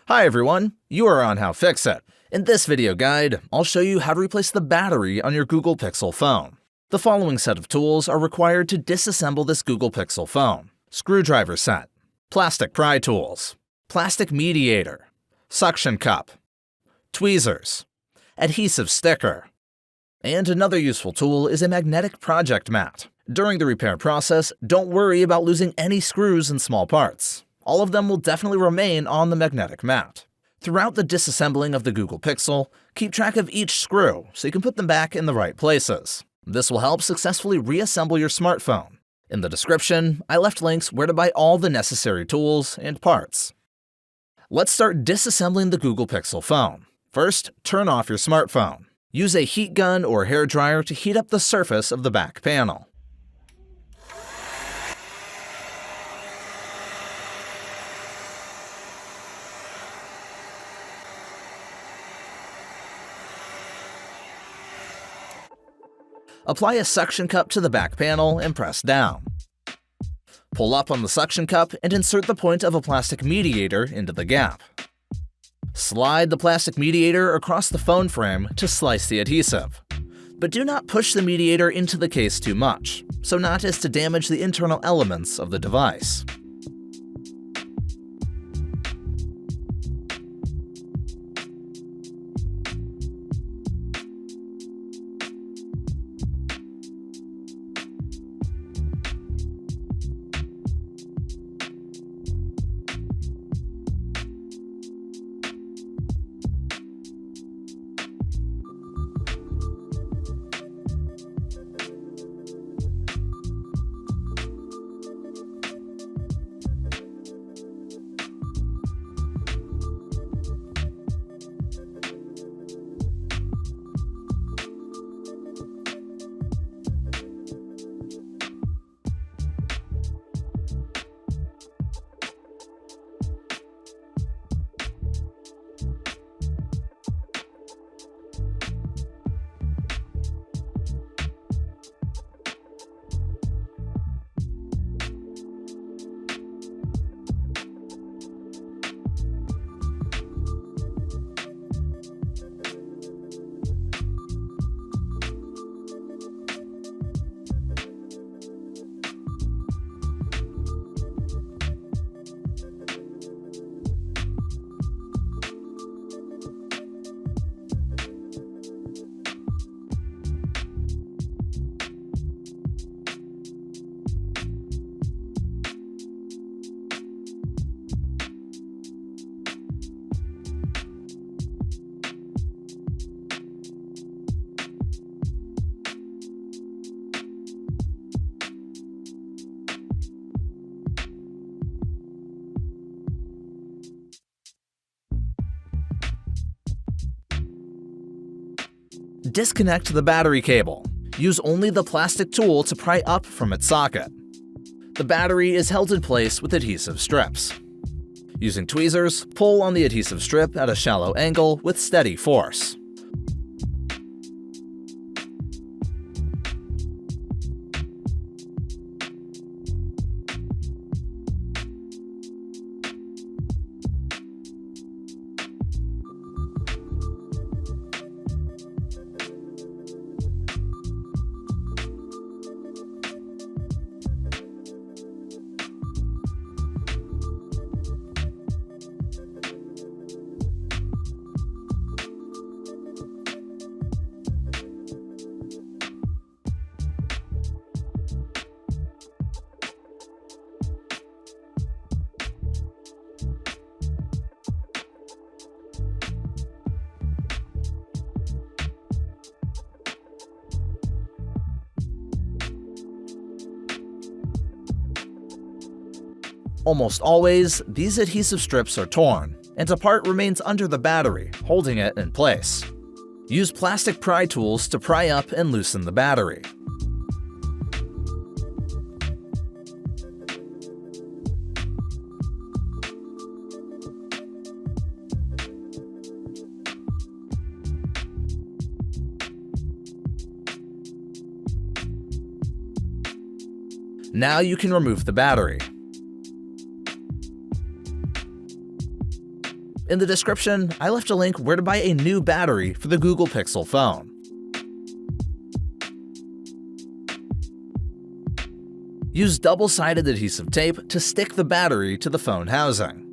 Hi everyone, you are on How-FixIT. In this video guide, I'll show you how to replace the battery on your Google Pixel phone. The following set of tools are required to disassemble this Google Pixel phone. Screwdriver set, plastic pry tools, plastic mediator, suction cup, tweezers, adhesive sticker. And another useful tool is a magnetic project mat. During the repair process, don't worry about losing any screws and small parts. All of them will definitely remain on the magnetic mat. Throughout the disassembling of the Google Pixel, keep track of each screw so you can put them back in the right places. This will help successfully reassemble your smartphone. In the description, I left links where to buy all the necessary tools and parts. Let's start disassembling the Google Pixel phone. First, turn off your smartphone. Use a heat gun or hair dryer to heat up the surface of the back panel. Apply a suction cup to the back panel and press down. Pull up on the suction cup and insert the point of a plastic mediator into the gap. Slide the plastic mediator across the phone frame to slice the adhesive. But do not push the mediator into the case too much, so not as to damage the internal elements of the device. Disconnect the battery cable. Use only the plastic tool to pry up from its socket. The battery is held in place with adhesive strips. Using tweezers, pull on the adhesive strip at a shallow angle with steady force. Almost always, these adhesive strips are torn, and a part remains under the battery, holding it in place. Use plastic pry tools to pry up and loosen the battery. Now you can remove the battery. In the description, I left a link where to buy a new battery for the Google Pixel phone. Use double-sided adhesive tape to stick the battery to the phone housing.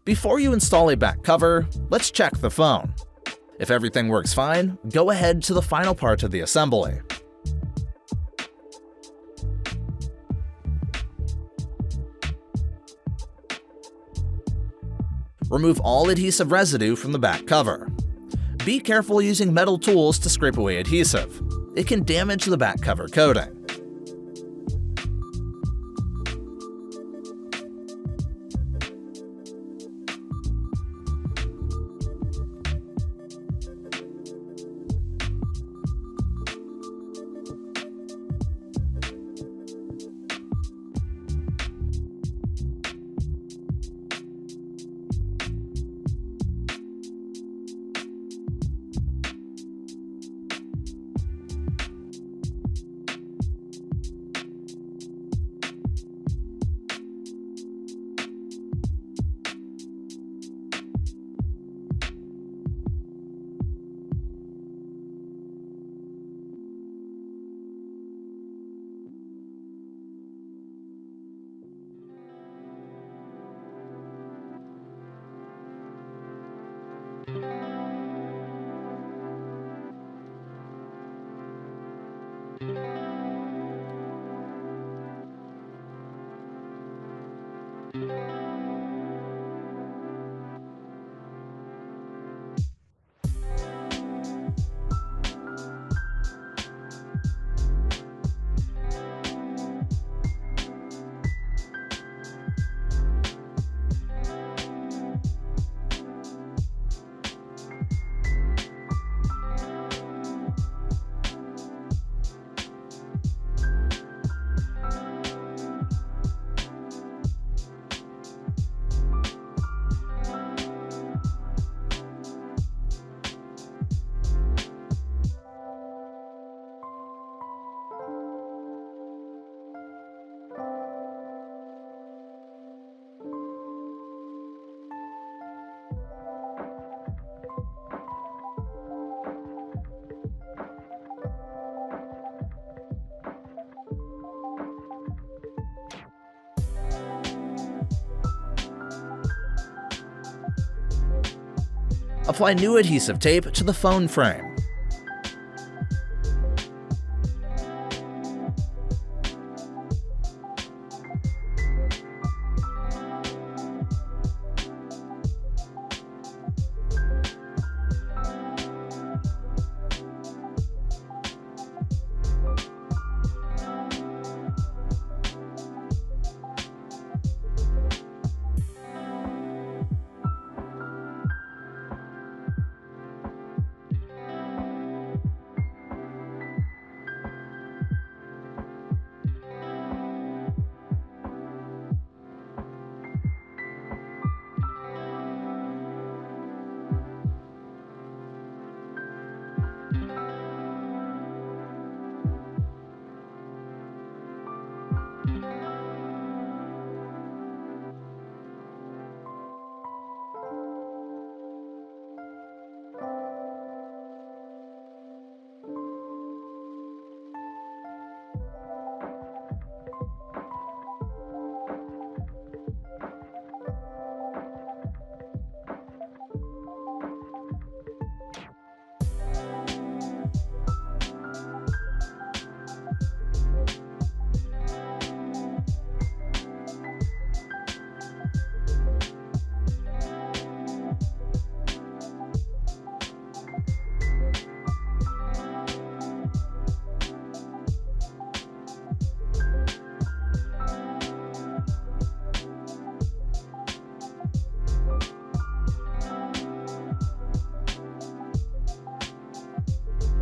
Before you install a back cover, let's check the phone. If everything works fine, go ahead to the final part of the assembly. Remove all adhesive residue from the back cover. Be careful using metal tools to scrape away adhesive. It can damage the back cover coating. Apply new adhesive tape to the phone frame.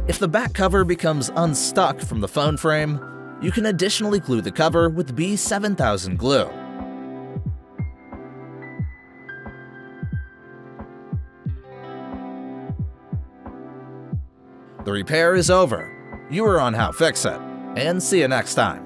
If the back cover becomes unstuck from the phone frame, you can additionally glue the cover with B7000 glue. The repair is over. You are on How-FixIT, and see you next time.